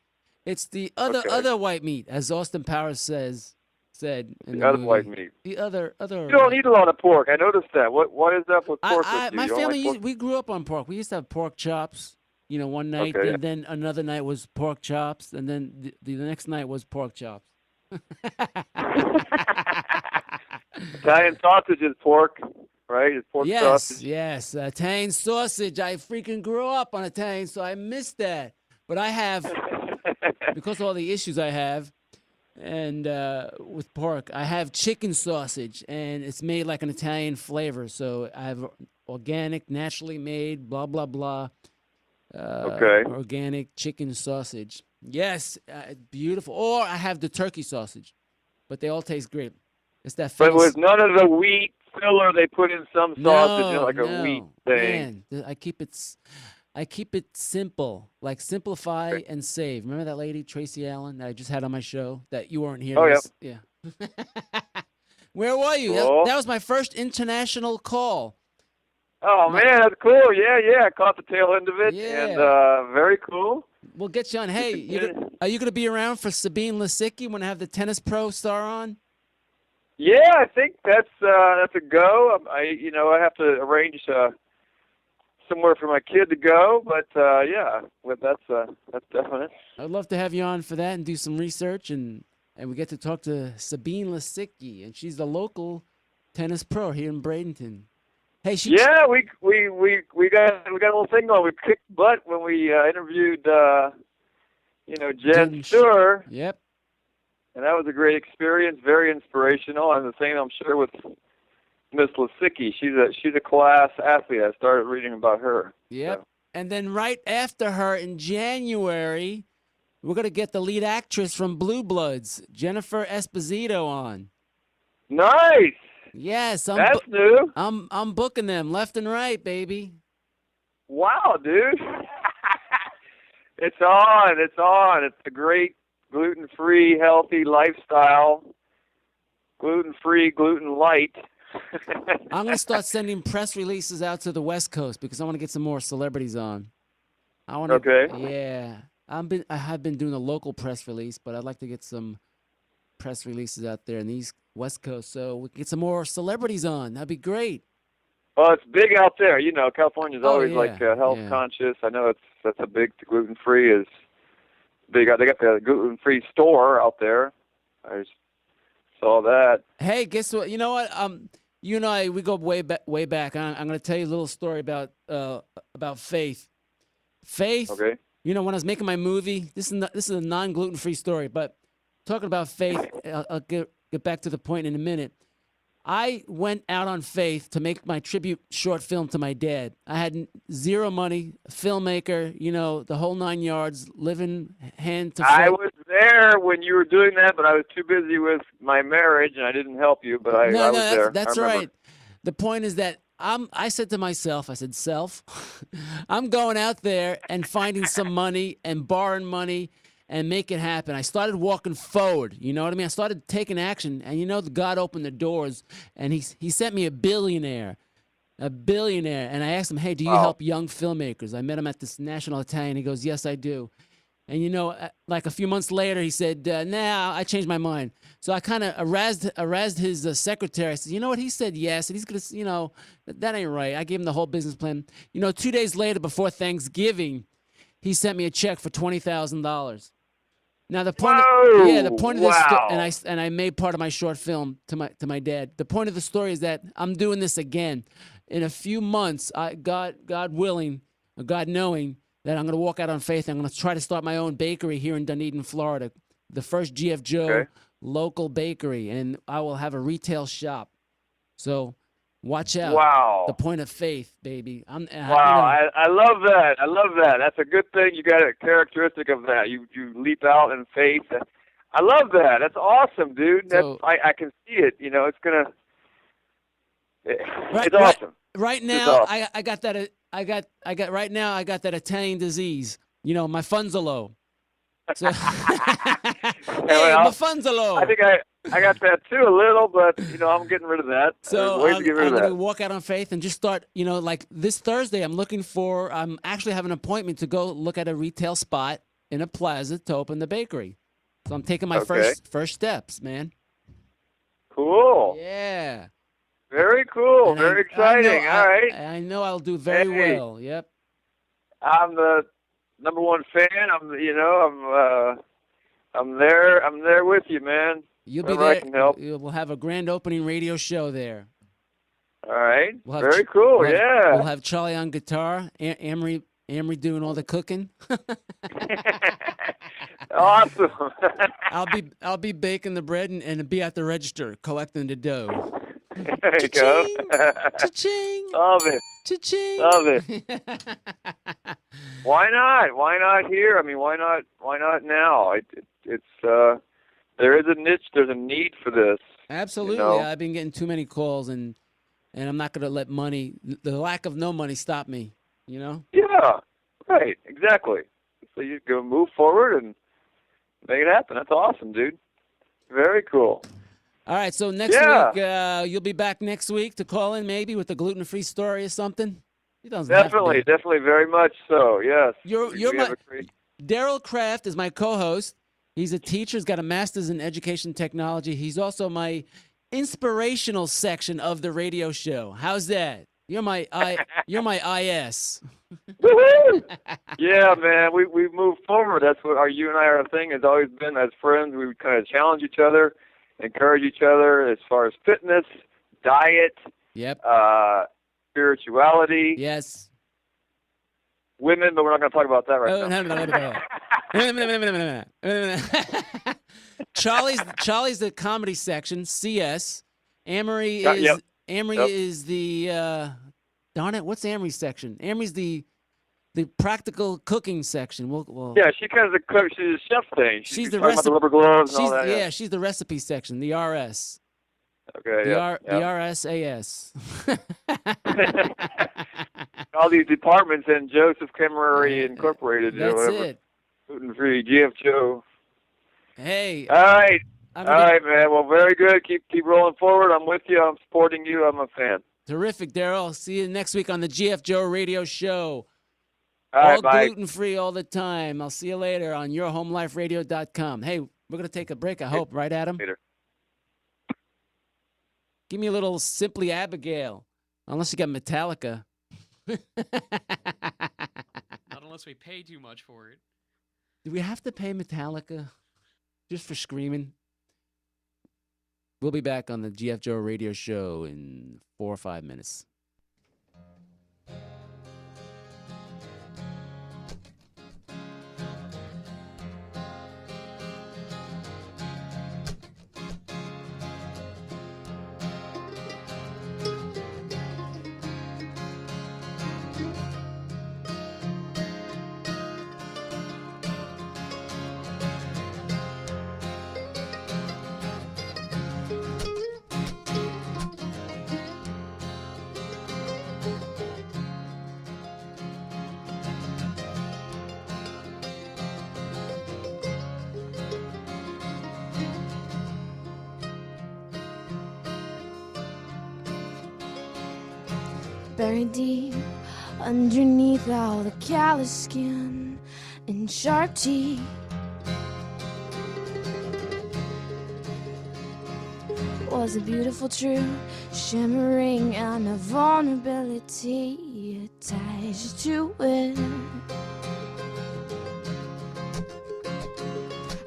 it's the other Okay. white meat, as Austin Powers said in The the other movie. white meat. The other. You don't eat a lot of pork. I noticed that. What is up with pork with you? My You don't family, like pork? we grew up on pork. We used to have pork chops, one night, Okay. and then another night was pork chops, and then the next night was pork chops. Italian sausage is pork, right? It's pork sausage. Yes, Italian sausage. I freaking grew up on Italian, so I missed that. But I have, because of all the issues I have, and with pork, I have chicken sausage, and it's made like an Italian flavor. So I have organic, naturally made, blah blah blah. Okay. Organic chicken sausage. Yes, beautiful. Or I have the turkey sausage, but they all taste great. It's that. But funny with none of the wheat filler they put in some sausage, like a wheat thing. Man, I keep it simple, like simplify Okay. and save. Remember that lady, Tracy Allen, that I just had on my show that you weren't here? Oh, to yeah. Where were you? Cool. That was my first international call. Oh man, that's cool. Yeah. I caught the tail end of it, Yeah. and very cool. We'll get you on. Hey, are you going to be around for Sabine Lisicki when I have the tennis pro star on? Yeah, I think that's a go. I have to arrange somewhere for my kid to go, but yeah, well, that's definite. I'd love to have you on for that and do some research, and we get to talk to Sabine Lisicki, and she's the local tennis pro here in Bradenton. Hey, Yeah, we got a little thing going. We kicked butt when we interviewed Jen Stewart, Yep. and that was a great experience, very inspirational. And the same, I'm sure, with Miss Lisicki. She's a class athlete. I started reading about her. Yep. So. And then right after her in January, we're gonna get the lead actress from Blue Bloods, Jennifer Esposito, on. Nice. Yes, That's new. I'm booking them left and right, baby. Wow, dude. It's on. It's a great gluten-free, healthy lifestyle. Gluten-free, gluten light. I'm gonna start sending press releases out to the West Coast because I want to get some more celebrities on. Okay. Yeah, I have been doing a local press release, but I'd like to get some press releases out there in the West Coast so we can get some more celebrities on. That'd be great. Well, it's big out there. California's always yeah, like health yeah. conscious. I know that's a big gluten-free is big. They got the gluten-free store out there. I just saw that. Hey, guess what? You know what? You and I, we go way back. I'm going to tell you a little story about Faith. Faith. Okay. When I was making my movie, this is a non-gluten-free story, but talking about Faith, I'll get back to the point in a minute. I went out on Faith to make my tribute short film to my dad. I had zero money, filmmaker, the whole 9 yards, living hand to foot. I was there when you were doing that, but I was too busy with my marriage, and I didn't help you. But I was there. That's I remember. right. The point is that I said to myself, self, I'm going out there and finding some money and borrowing money and make it happen. I started walking forward. You know what I mean? I started taking action, and God opened the doors, and he sent me a billionaire. And I asked him, hey, do you help young filmmakers? I met him at this National Italian. He goes, yes, I do. And like a few months later, he said, nah, I changed my mind. So I kind of harassed his secretary. I said, you know what? He said yes, and he's going to, that ain't right. I gave him the whole business plan. 2 days later, before Thanksgiving, he sent me a check for $20,000. Now the point, the point of this, and I made part of my short film to my dad. The point of the story is that I'm doing this again in a few months. God willing, God knowing that I'm going to walk out on faith. I'm going to try to start my own bakery here in Dunedin, Florida, the first GF Joe local bakery, and I will have a retail shop. So Watch out. Wow. The point of faith, baby. Wow, I love that. I love that. That's a good thing. You got a characteristic of that. You leap out in faith. I love that. That's awesome, dude. So- I can see it. You know, it's gonna. Right- It's awesome. Right It's now, awesome. I got that. I got right now. I got that Italian disease. You know, my funds are low. So, hey, well, my funds are low. I think I got that too a little, but you know, I'm getting rid of that. So There's ways to get rid I'm of going that. to walk out on faith and just start, you know, like this Thursday, I'm actually have an appointment to go look at a retail spot in a plaza to open the bakery. So I'm taking my Okay. first steps, man. Cool. Yeah. Very cool. And Very I exciting. know, All right. I know I'll do very Hey. well. Yep. I'm the #1 fan. I'm there with you, man. You'll be Wherever I there. can help. We'll have a grand opening radio show there. All right. We'll have Very cool. We'll have- Yeah. We'll have Charlie on guitar, Amory doing all the cooking. Awesome. I'll be baking the bread and be at the register collecting the dough. There you go. Cha-ching! Love it. Cha-ching! Love it. Why not? Why not here? I mean, why not? Why not now? There is a niche. There's a need for this. Absolutely. You know? I've been getting too many calls, and I'm not going to let the lack of no money, stop me. You know? Yeah. Right. Exactly. So you go move forward and make it happen. That's awesome, dude. Very cool. All right. So next Yeah. week, you'll be back next week to call in, maybe with a gluten-free story or something. It doesn't have to Definitely. be. Definitely. Very much so. Yes. You're We have my a great- Daryl Kraft is my co-host. He's a teacher. He's got a master's in education technology. He's also my inspirational section of the radio show. How's that? You're my IS. Woohoo! Yeah, man. We move forward. That's what you and I our thing has always been as friends. We kind of challenge each other, encourage each other as far as fitness, diet, Yep. spirituality, Yes. women, but we're not going to talk about that right Oh, now. no. Charlie's the comedy section. CS. Amory Yeah, is yep. Amory Yep. is the darn it. What's Amory's section? Amory's the practical cooking section. We'll Yeah, she kind of the cook. She's a chef thing. She's the talking about recipe- the rubber gloves and all that. yeah, she's the recipe section. The RS. Okay. The Yeah. RSAS. All these departments in Joseph Creamery Incorporated or That's whatever. it. Gluten free, GF Joe. Hey. All right. I'm All right, man. Well, very good. Keep rolling forward. I'm with you. I'm supporting you. I'm a fan. Terrific, Daryl. See you next week on the GF Joe Radio Show. All right, bye. gluten free all the time. I'll see you later on yourhomeliferadio.com. Hey, we're going to take a break, I hope, right, Adam? Later. Give me a little Simply Abigail, unless you got Metallica. Not unless we pay too much for it. Do we have to pay Metallica just for screaming? We'll be back on the GF Joe Radio Show in 4 or 5 minutes. Buried deep underneath all the callous skin and sharp teeth. Was a beautiful truth, shimmering on a vulnerability attached to it.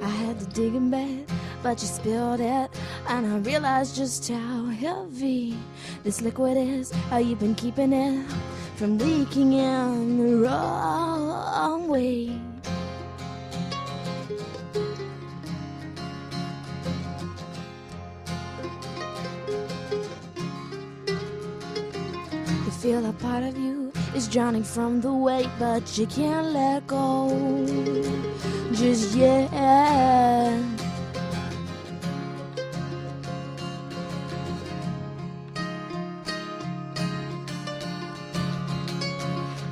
I had to dig in bed, but you spilled it, and I realized just how heavy this liquid is. How you've been keeping it from leaking in the wrong way. feel a part of you is drowning from the weight, but you can't let go just yet.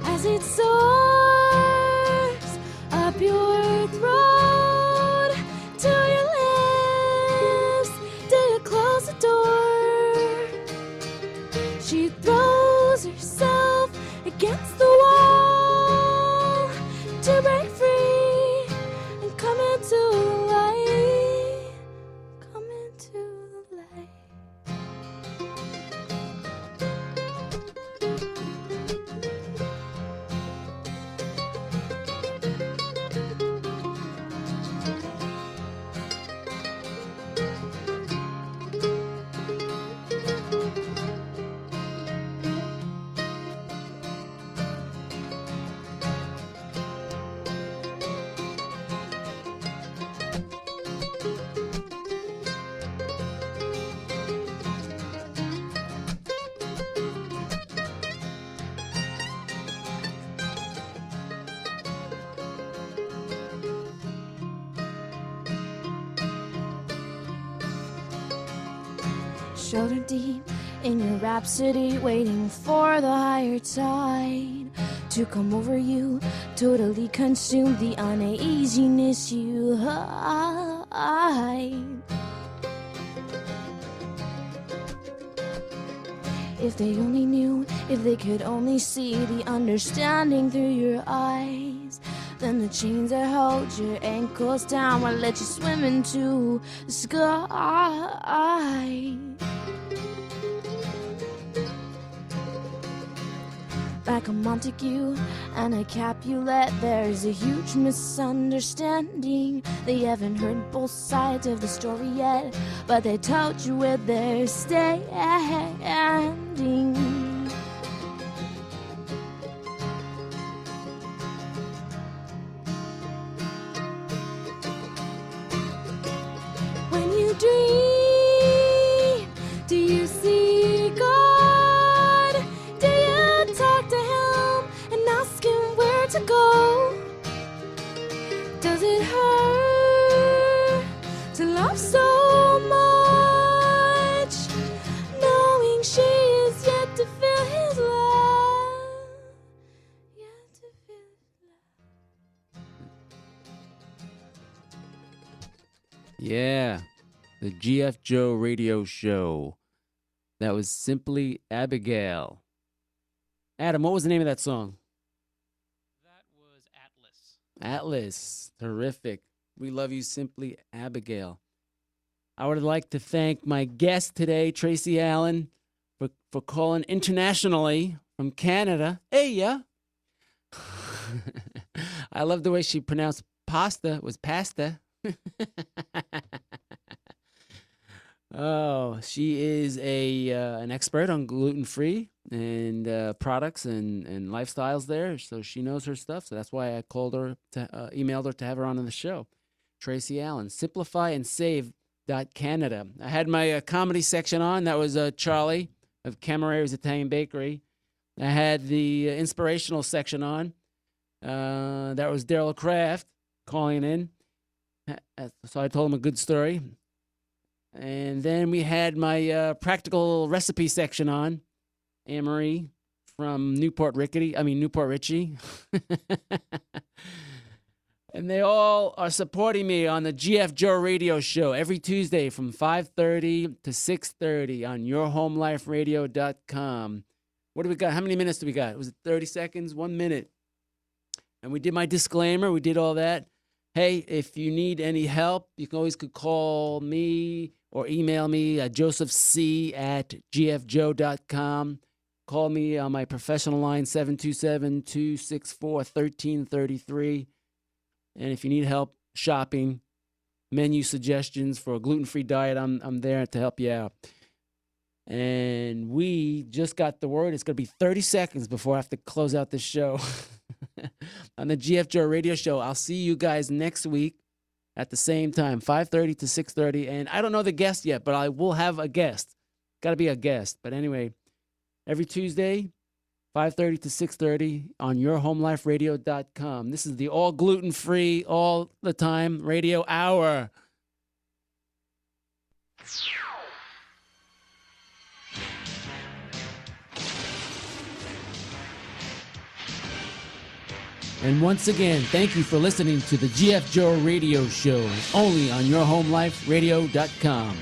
As it soars up your throat to your lips, do you close the door? She throws herself against the wall to break free and come into the light. Come into the light. Shoulder deep in your rhapsody, waiting for the higher tide to come over you, totally consume the uneasiness you hide. If they only knew, if they could only see the understanding through your eyes, then the chains that hold your ankles down will let you swim into the sky. Like a Montague and a Capulet, there's a huge misunderstanding. They haven't heard both sides of the story yet, but they told you where they're standing. When you dream, do you see God? Do you talk to him and ask him where to go? Does it hurt to love so much, knowing she is yet to feel his love? Yet to feel his love. Yeah, the GF Joe radio show. That was Simply Abigail. Adam, what was the name of that song? That was Atlas. Atlas. Terrific. We love you, Simply Abigail. I would like to thank my guest today, Tracy Allen, for calling internationally from Canada. Hey, yeah. I love the way she pronounced pasta. It was pasta. Oh, she is an expert on gluten-free and products and lifestyles there, so she knows her stuff. So that's why I called her, emailed her to have her on the show. Tracy Allen, simplifyandsave.canada. I had my comedy section on. That was Charlie of Camarero's Italian Bakery. I had the inspirational section on. That was Daryl Kraft calling in. So I told him a good story. And then we had my practical recipe section on. Anne-Marie from Newport Richie. And they all are supporting me on the GF Joe radio show every Tuesday from 5:30 to 6:30 on yourhomeliferadio.com. What do we got? How many minutes do we got? Was it 30 seconds? 1 minute. And we did my disclaimer. We did all that. Hey, if you need any help, you can always call me or email me at josephc@gfjoe.com. Call me on my professional line, 727-264-1333. And if you need help shopping, menu suggestions for a gluten-free diet, I'm there to help you out. And we just got the word. It's going to be 30 seconds before I have to close out this show. On the GF Joe radio show. I'll see you guys next week at the same time, 5:30 to 6:30. And I don't know the guest yet, but I will have a guest. Got to be a guest. But anyway, every Tuesday, 5:30 to 6:30 on yourhomeliferadio.com. This is the all gluten-free, all the time radio hour. And once again, thank you for listening to the GF Joe Radio Show, only on yourhomeliferadio.com.